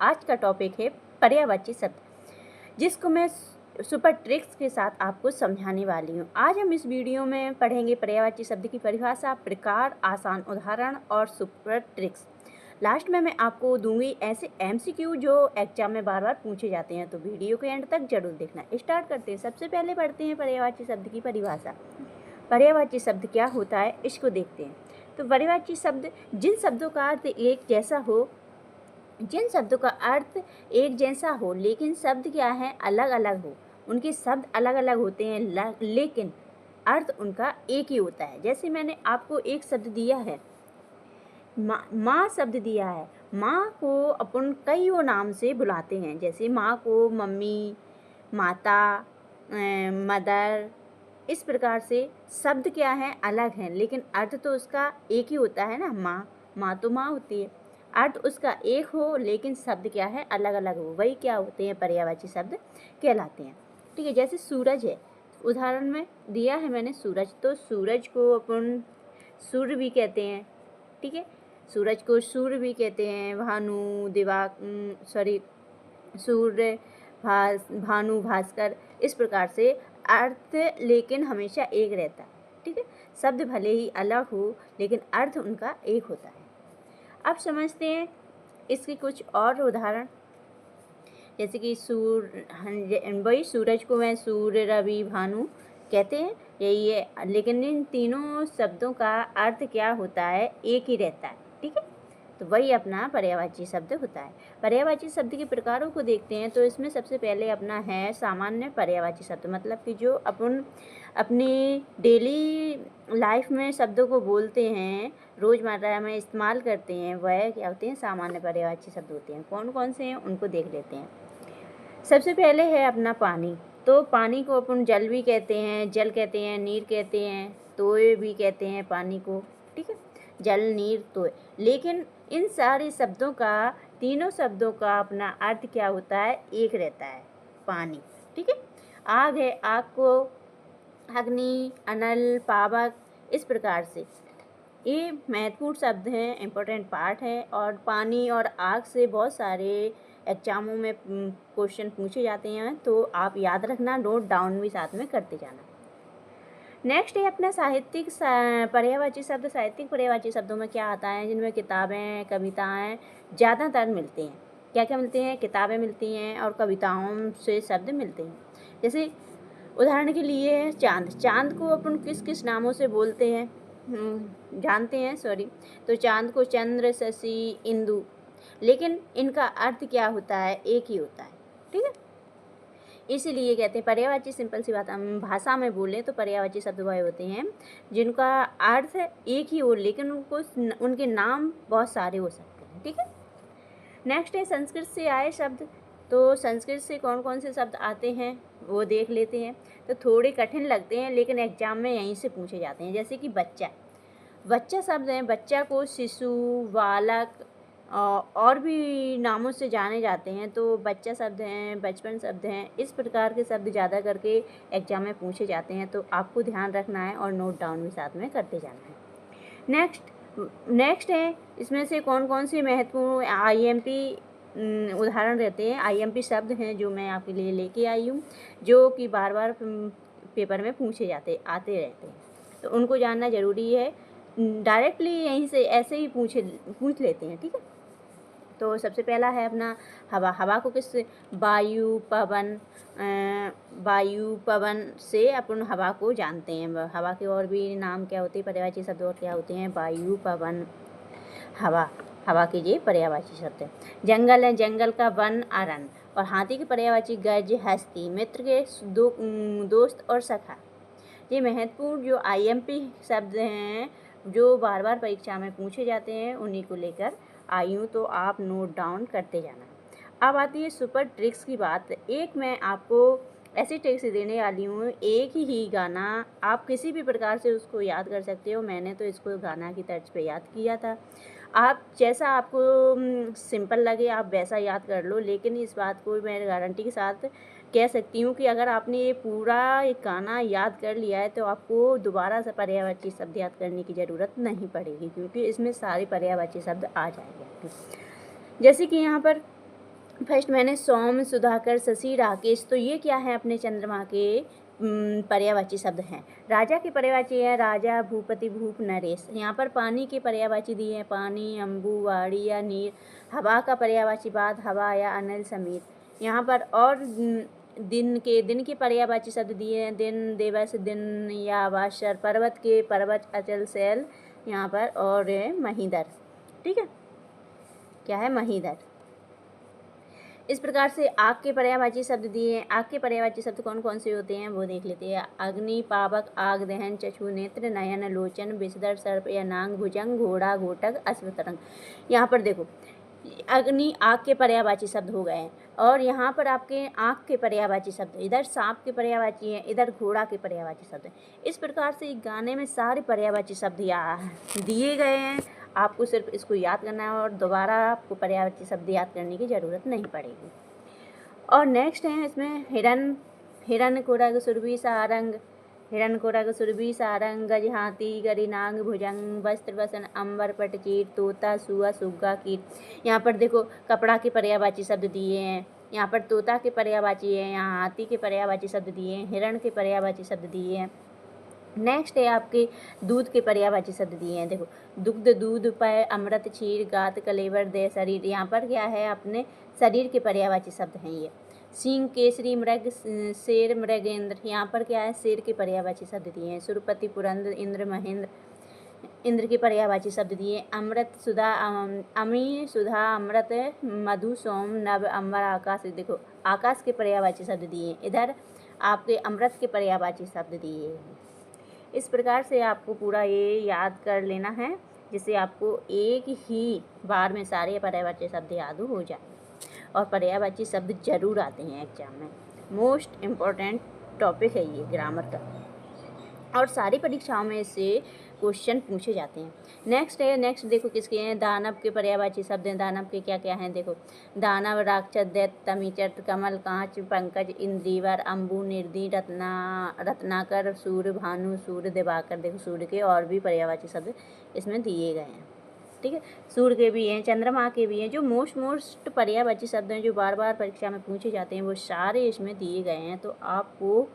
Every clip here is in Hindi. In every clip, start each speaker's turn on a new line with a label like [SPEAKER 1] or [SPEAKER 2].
[SPEAKER 1] आज का टॉपिक है पर्यायवाची शब्द, जिसको मैं सुपर ट्रिक्स के साथ आपको समझाने वाली हूँ। आज हम इस वीडियो में पढ़ेंगे पर्यायवाची शब्द की परिभाषा, प्रकार, आसान उदाहरण और सुपर ट्रिक्स। लास्ट में मैं आपको दूंगी ऐसे MCQ जो एग्जाम में बार बार पूछे जाते हैं, तो वीडियो के एंड तक जरूर देखना। स्टार्ट करते हैं। सबसे पहले पढ़ते हैं पर्यायवाची शब्द की परिभाषा। पर्यायवाची शब्द क्या होता है, इसको देखते हैं। तो पर्यायवाची शब्द जिन शब्दों का अर्थ एक जैसा हो, जिन शब्दों का अर्थ एक जैसा हो लेकिन शब्द क्या है अलग अलग हो। उनके शब्द अलग अलग होते हैं लेकिन अर्थ उनका एक ही होता है। जैसे मैंने आपको एक शब्द दिया है, माँ शब्द दिया है। माँ को अपन कई नाम से बुलाते हैं, जैसे माँ को मम्मी, माता, मदर। इस प्रकार से शब्द क्या है अलग हैं लेकिन अर्थ तो उसका एक ही होता है ना। माँ तो माँ होती है, अर्थ उसका एक हो लेकिन शब्द क्या है अलग अलग हो, वही क्या होते हैं पर्यायवाची शब्द कहलाते हैं। ठीक है, जैसे सूरज है, उदाहरण में दिया है मैंने सूरज, तो सूरज को अपन सूर्य भी कहते हैं। ठीक है, सूरज को सूर्य भी कहते हैं। भानु, सूर्य, भानु, भास्कर। इस प्रकार से अर्थ लेकिन हमेशा एक रहता है। ठीक है, शब्द भले ही अलग हो लेकिन अर्थ उनका एक होता है। अब समझते हैं इसके कुछ और उदाहरण, जैसे कि वही सूरज को मैं सूर्य, रवि, भानु कहते हैं, यही है। लेकिन इन तीनों शब्दों का अर्थ क्या होता है, एक ही रहता है। ठीक है, तो वही अपना पर्यायवाची शब्द होता है। पर्यायवाची शब्द के प्रकारों को देखते हैं, तो इसमें सबसे पहले अपना है सामान्य पर्यायवाची शब्द, मतलब कि जो अपन अपनी डेली लाइफ में शब्दों को बोलते हैं, रोज़मर्रा में इस्तेमाल करते हैं, वह क्या होते हैं, सामान्य पर्यायवाची शब्द होते हैं। कौन कौन से हैं उनको देख लेते हैं। सबसे पहले है अपना पानी। तो पानी को अपन जल भी कहते हैं, जल कहते हैं, नीर कहते हैं, तोय भी कहते हैं पानी को। ठीक है, जल, नीर, तोय। लेकिन इन सारे शब्दों का, तीनों शब्दों का अपना अर्थ क्या होता है, एक रहता है, पानी। ठीक है, आग है, आग को अग्नि, अनल, पावक। इस प्रकार से ये महत्वपूर्ण शब्द हैं, इम्पोर्टेंट पार्ट है। और पानी और आग से बहुत सारे एग्जामों में क्वेश्चन पूछे जाते हैं, तो आप याद रखना, नोट डाउन भी साथ में करते जाना। नेक्स्ट है अपना साहित्यिक पर्यायवाची शब्द। साहित्यिक पर्यायवाची शब्दों में क्या आता है, जिनमें किताबें, कविताएं ज़्यादातर मिलते हैं। क्या क्या मिलते हैं, किताबें मिलती हैं और कविताओं से शब्द मिलते हैं। जैसे उदाहरण के लिए चांद। चांद को अपन किस किस नामों से बोलते हैं, जानते हैं, सॉरी। तो चांद को चंद्र, शशि, इंदु। लेकिन इनका अर्थ क्या होता है, एक ही होता है। ठीक है, इसीलिए कहते हैं पर्यायवाची, सिंपल सी बात हम भाषा में बोलें तो पर्यायवाची शब्द वह होते हैं जिनका अर्थ एक ही हो लेकिन उनके नाम बहुत सारे हो सकते हैं। ठीक है, नेक्स्ट है संस्कृत से आए शब्द। तो संस्कृत से कौन कौन से शब्द आते हैं वो देख लेते हैं। तो थोड़े कठिन लगते हैं लेकिन एग्जाम में यहीं से पूछे जाते हैं। जैसे कि बच्चा, बच्चा शब्द है, बच्चा को शिशु, बालक और भी नामों से जाने जाते हैं। तो बच्चा शब्द हैं, बचपन शब्द हैं, इस प्रकार के शब्द ज़्यादा करके एग्जाम में पूछे जाते हैं, तो आपको ध्यान रखना है और नोट डाउन भी साथ में करते जाना है। नेक्स्ट है इसमें से कौन कौन से महत्वपूर्ण IMP उदाहरण रहते हैं। IMP शब्द हैं जो मैं आपके लिए लेके आई हूँ, जो कि बार बार पेपर में पूछे आते रहते हैं, तो उनको जानना ज़रूरी है। डायरेक्टली यहीं से ऐसे ही पूछ लेते हैं। ठीक है, तो सबसे पहला है अपना हवा। हवा को किस, वायु, पवन, वायु, पवन से अपन हवा को जानते हैं। हवा के और भी नाम क्या होते हैं, पर्यायवाची शब्द और क्या होते हैं, वायु, पवन, हवा। हवा के ये पर्यायवाची शब्द है। जंगल है, जंगल का वन, अरण्य। और हाथी के पर्यायवाची गज, हस्ती। मित्र के दोस्त और सखा। ये महत्वपूर्ण जो IMP शब्द हैं जो बार बार परीक्षा में पूछे जाते हैं, उन्हीं को लेकर आई हूँ, तो आप नोट डाउन करते जाना। अब आती है सुपर ट्रिक्स की बात। एक मैं आपको ऐसी ट्रिक्स देने वाली हूँ, एक ही गाना आप किसी भी प्रकार से उसको याद कर सकते हो। मैंने तो इसको गाना की तर्ज पे याद किया था, आप जैसा आपको सिंपल लगे आप वैसा याद कर लो। लेकिन इस बात को मैं गारंटी के साथ कह सकती हूँ कि अगर आपने ये पूरा एक गाना याद कर लिया है तो आपको दोबारा से पर्यायवाची शब्द याद करने की ज़रूरत नहीं पड़ेगी, क्योंकि इसमें सारे पर्यायवाची शब्द आ जाएंगे। जैसे कि यहाँ पर फर्स्ट मैंने सोम, सुधाकर, शशि, राकेश, तो ये क्या है अपने चंद्रमा के पर्यायवाची शब्द हैं। राजा के पर्यायवाची है राजा, भूपति, भूप, नरेश। यहाँ पर पानी के पर्यायवाची दिए हैं पानी, अम्बु, वाड़ी या नीर। हवा का पर्यायवाची बात, हवा या अनिल, समीर। यहाँ पर और दिन के पर्यायवाची शब्द दिए हैं दिन, दिवस, दिन या वाशर। पर्वत के पर्वत, अचल, शैल यहाँ पर, और महीधर। ठीक है, क्या है महीधर। इस प्रकार से आग के पर्यायवाची शब्द दिए हैं। आग के पर्यायवाची शब्द कौन कौन से होते हैं वो देख लेते हैं। अग्नि, पावक, आग, दहन, चक्षु, नेत्र, नयन, लोचन, विषधर, सर्प या नांग, भुजंग, घोड़ा, घोटक, अश्वतरंग। यहाँ पर देखो अग्नि आग के पर्यायवाची शब्द हो गए हैं, और यहाँ पर आपके आँख के पर्यायवाची शब्द, इधर सांप के पर्यायवाची हैं, इधर घोड़ा के पर्यायवाची शब्द हैं। इस प्रकार से गाने में सारे पर्यायवाची शब्द दिए गए हैं। आपको सिर्फ इसको याद करना है और दोबारा आपको पर्यायवाची शब्द याद करने की ज़रूरत नहीं पड़ेगी। और नेक्स्ट है इसमें हिरन, कुरग, सुरभि, सारंग। हिरन, कुरग, सुरभि, सारंग, गज, हाथी, गरीनाग, भुजंग, वस्त्र, वसन, अंबर, पटचीर, तोता, सुआ, सुग्गा, कीट। यहाँ पर देखो कपड़ा के पर्यायवाची शब्द दिए हैं, यहाँ पर तोता के पर्यायवाची है, यहाँ हाथी के पर्यायवाची शब्द दिए हैं, हिरण के पर्यायवाची शब्द दिए हैं। नेक्स्ट है आपके दूध के पर्यायवाची शब्द दिए हैं। देखो दुग्ध, दूध, पय, अमृत, क्षीर, गात, कलेवर, दे, शरीर। यहाँ पर क्या है अपने शरीर के पर्यायवाची शब्द हैं ये। सिंह, केसरी, मृग, शेर, मृगेंद्र। यहाँ पर क्या है शेर के पर्यायवाची शब्द दिए हैं। सुरपति, पुरंदर, इंद्र, महेंद्र, इंद्र के पर्यायवाची शब्द दिए। अमृत, सुधा, अमी, सुधा, अमृत, मधु, सोम, नभ, अंबर, आकाश। देखो आकाश के पर्यायवाची शब्द दिए। इधर आपके अमृत के पर्यायवाची शब्द दिए हैं। इस प्रकार से आपको पूरा ये याद कर लेना है, जिससे आपको एक ही बार में सारे पर्यायवाची शब्द याद हो जाए। और पर्यायवाची शब्द जरूर आते हैं एग्जाम में, मोस्ट इम्पॉर्टेंट टॉपिक है ये ग्रामर का, और सारी परीक्षाओं में इससे क्वेश्चन पूछे जाते हैं। नेक्स्ट देखो किसके हैं। दानव के पर्यायवाची शब्द हैं। दानव के क्या क्या हैं देखो, दानव, राक्षस, दैत्य, तमीचर, कमल, कांच, पंकज, इंद्रीवर, अम्बु, निर्दी, रत्नाकर, सूर्य, भानु, सूर्य, दिवाकर। देखो सूर्य के और भी पर्यायवाची शब्द इसमें दिए गए हैं। ठीक है, सूर्य के भी हैं, चंद्रमा के भी हैं। जो मोस्ट पर्यायवाची शब्द हैं जो बार बार परीक्षा में पूछे जाते हैं वो सारे इसमें दिए गए हैं। तो आपको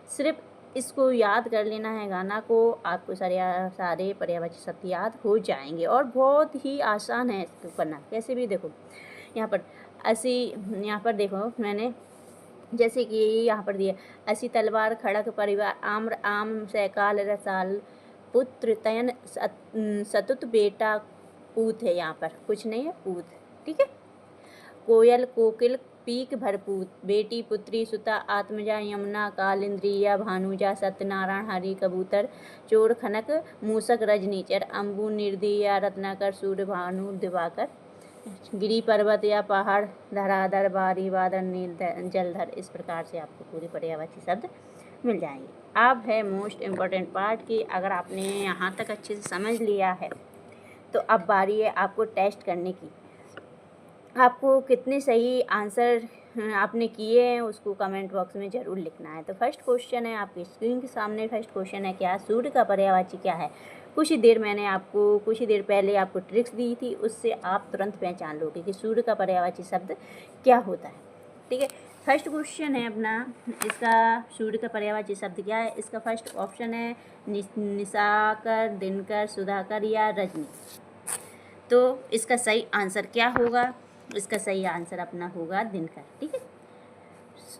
[SPEAKER 1] सिर्फ इसको याद कर लेना है गाना को, आपको सारे पर्यायवाची शब्द याद हो जाएंगे। और बहुत ही आसान है इसको करना। कैसे भी देखो यहाँ पर देखो मैंने जैसे कि यहाँ पर दिया असी, तलवार, खड़क, परिवार, आम्र, आम, सैकाल, रसाल, पुत्र, तयन, सतुत, बेटा, पूत है। यहाँ पर कुछ नहीं है, पूत। ठीक है, कोयल, कोकिल, पीक, भरपूर, बेटी, पुत्री, सुता, आत्मजा, यमुना, कालिंद्रिया, भानुजा, सत्यनारायण, हरि, कबूतर, चोर, खनक, मूसक, रजनीचर, अम्बु, निर्दया, रत्नाकर, सूर्य, भानु, दिवाकर, गिरी, पर्वत या पहाड़, धराधर, बारी, बादल, नील, जलधर। इस प्रकार से आपको पूरे पर्यायवाची शब्द मिल जाएंगे। अब है मोस्ट इम्पॉर्टेंट पार्ट कि अगर आपने यहाँ तक अच्छे से समझ लिया है तो अब बारी है आपको टेस्ट करने की। आपको कितने सही आंसर आपने किए हैं उसको कमेंट बॉक्स में ज़रूर लिखना है। तो फर्स्ट क्वेश्चन है आपकी स्क्रीन के सामने। फर्स्ट क्वेश्चन है क्या सूर्य का पर्यायवाची क्या है। कुछ ही देर पहले आपको ट्रिक्स दी थी, उससे आप तुरंत पहचान लोगे कि सूर्य का पर्यायवाची शब्द क्या होता है। ठीक है, फर्स्ट क्वेश्चन है अपना, इसका सूर्य का पर्यायवाची शब्द क्या है। इसका फर्स्ट ऑप्शन है निशाकर, दिनकर, सुधाकर या रजनी। तो इसका सही आंसर क्या होगा। इसका सही आंसर अपना होगा दिनकर। ठीक है,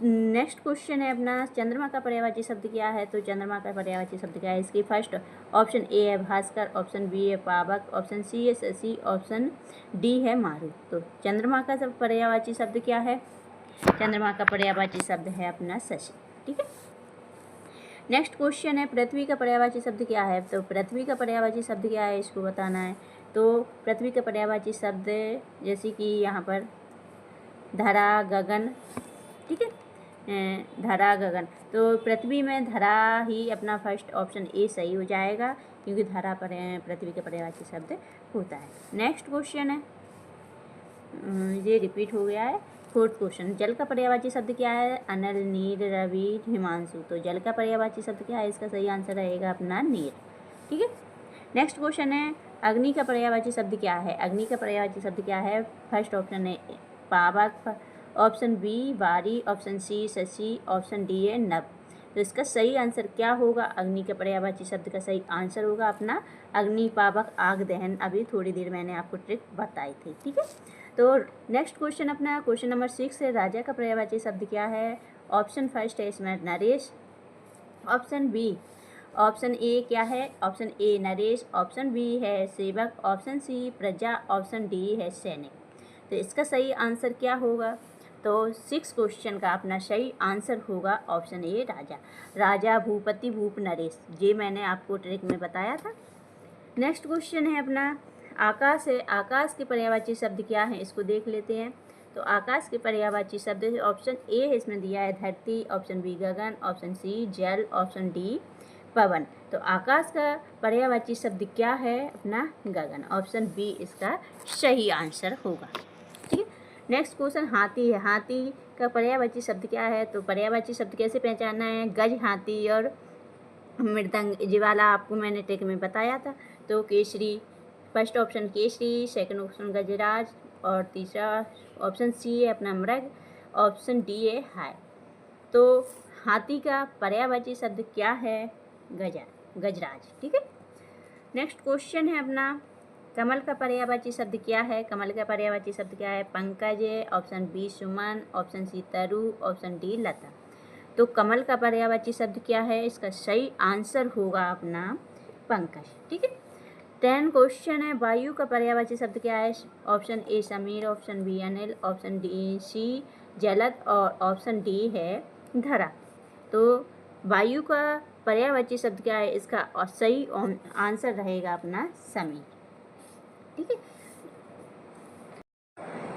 [SPEAKER 1] नेक्स्ट क्वेश्चन है अपना चंद्रमा का पर्यायवाची शब्द क्या है। तो चंद्रमा का पर्यायवाची शब्द क्या है। इसकी फर्स्ट ऑप्शन ए है भास्कर, ऑप्शन बी है पावक, ऑप्शन सी है शशि, ऑप्शन डी है मारू। तो चंद्रमा का पर्यायवाची शब्द क्या है। चंद्रमा का पर्यायवाची शब्द है अपना शशि। ठीक है, नेक्स्ट क्वेश्चन है पृथ्वी का पर्यायवाची शब्द क्या है। तो पृथ्वी का पर्यायवाची शब्द क्या है इसको बताना है। तो पृथ्वी का पर्यायवाची शब्द जैसे कि यहाँ पर धरा, गगन। ठीक है, धरा, गगन। तो पृथ्वी में धरा ही अपना फर्स्ट ऑप्शन ए सही हो जाएगा, क्योंकि धरा पर पृथ्वी का पर्यायवाची शब्द होता है। नेक्स्ट क्वेश्चन है, ये रिपीट हो गया है। फोर्थ क्वेश्चन, जल का पर्यायवाची शब्द क्या है। अनल, नीर, रवि, हिमांशु। तो जल का पर्यायवाची शब्द क्या है। इसका सही आंसर रहेगा अपना नीर। ठीक है, नेक्स्ट क्वेश्चन है अग्नि का पर्यायवाची शब्द क्या है। अग्नि का पर्यायवाची शब्द क्या है। फर्स्ट ऑप्शन है पावक, ऑप्शन बी बारी, ऑप्शन सी शशि, ऑप्शन डी है नभ। तो इसका सही आंसर क्या होगा? अग्नि के पर्यायवाची शब्द का सही आंसर होगा अपना अग्नि, पावक, आग दहन। अभी थोड़ी देर मैंने आपको ट्रिक बताई थी, ठीक है। तो नेक्स्ट क्वेश्चन अपना क्वेश्चन नंबर 6 है, राजा का पर्यायवाची शब्द क्या है? ऑप्शन फर्स्ट है इसमें नरेश, ऑप्शन बी, ऑप्शन ए क्या है? ऑप्शन ए नरेश, ऑप्शन बी है सेवक, ऑप्शन सी प्रजा, ऑप्शन डी है सैनिक। तो इसका सही आंसर क्या होगा? तो 6 क्वेश्चन का अपना सही आंसर होगा ऑप्शन ए राजा। राजा, भूपति, भूप, नरेश, ये मैंने आपको ट्रिक में बताया था। नेक्स्ट क्वेश्चन है अपना आकाश है, आकाश के पर्यायवाची शब्द क्या है? इसको देख लेते हैं। तो आकाश के पर्यायवाची शब्द ऑप्शन ए है इसमें दिया है धरती, ऑप्शन बी गगन, ऑप्शन सी जल, ऑप्शन डी पवन। तो आकाश का पर्यायवाची शब्द क्या है? अपना गगन, ऑप्शन बी इसका सही आंसर होगा, ठीक है। नेक्स्ट क्वेश्चन हाथी है, हाथी का पर्यायवाची शब्द क्या है? तो पर्यायवाची शब्द कैसे पहचानना है? गज, हाथी और मृदंग, ये वाला आपको मैंने ट्रिक में बताया था। तो Kesari, first option Kesari, second option Gajraj और तीसरा ऑप्शन सी है अपना मृग, ऑप्शन डी है हाय। तो हाथी का पर्यायवाची शब्द क्या है? गजराज, ठीक है। नेक्स्ट क्वेश्चन है अपना कमल का पर्यायवाची शब्द क्या है? कमल का पर्यायवाची शब्द क्या है? पंकज है, ऑप्शन बी सुमन, ऑप्शन सी तरु, ऑप्शन डी लता। तो कमल का पर्यायवाची शब्द क्या है? इसका सही आंसर होगा अपना पंकज, ठीक है। 10 क्वेश्चन है वायु का पर्यायवाची शब्द क्या है? ऑप्शन ए समीर, ऑप्शन बी अनिल, ऑप्शन डी सी जलद और ऑप्शन डी है धरा। तो वायु का पर्यायवाची शब्द क्या है? इसका सही आंसर रहेगा अपना समीर, ठीक है,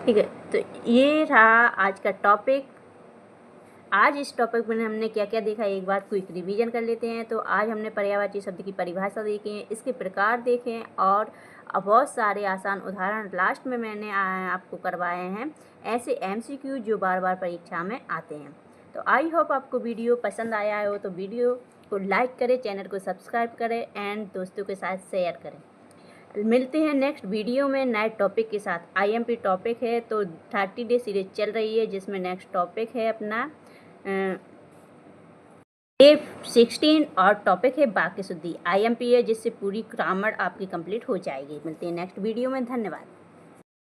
[SPEAKER 1] ठीक है। तो ये रहा आज का टॉपिक। आज इस टॉपिक में हमने क्या क्या देखा एक बार क्विक रिवीजन कर लेते हैं। तो आज हमने पर्यायवाची शब्द की परिभाषा देखी है, इसके प्रकार देखे और बहुत सारे आसान उदाहरण लास्ट में मैंने आपको करवाए हैं, ऐसे MCQ जो बार बार परीक्षा में आते हैं। तो आई होप आपको वीडियो पसंद आया हो तो वीडियो को लाइक करें, चैनल को सब्सक्राइब करें एंड दोस्तों के साथ शेयर करें। मिलते हैं नेक्स्ट वीडियो में नए टॉपिक के साथ। IMP टॉपिक है तो 30 डे सीरीज चल रही है जिसमें नेक्स्ट टॉपिक है अपना डे 16 और टॉपिक है वाक्य शुद्धि। IMP है जिससे पूरी ग्रामर आपकी कंप्लीट हो जाएगी। मिलते हैं नेक्स्ट वीडियो में, धन्यवाद।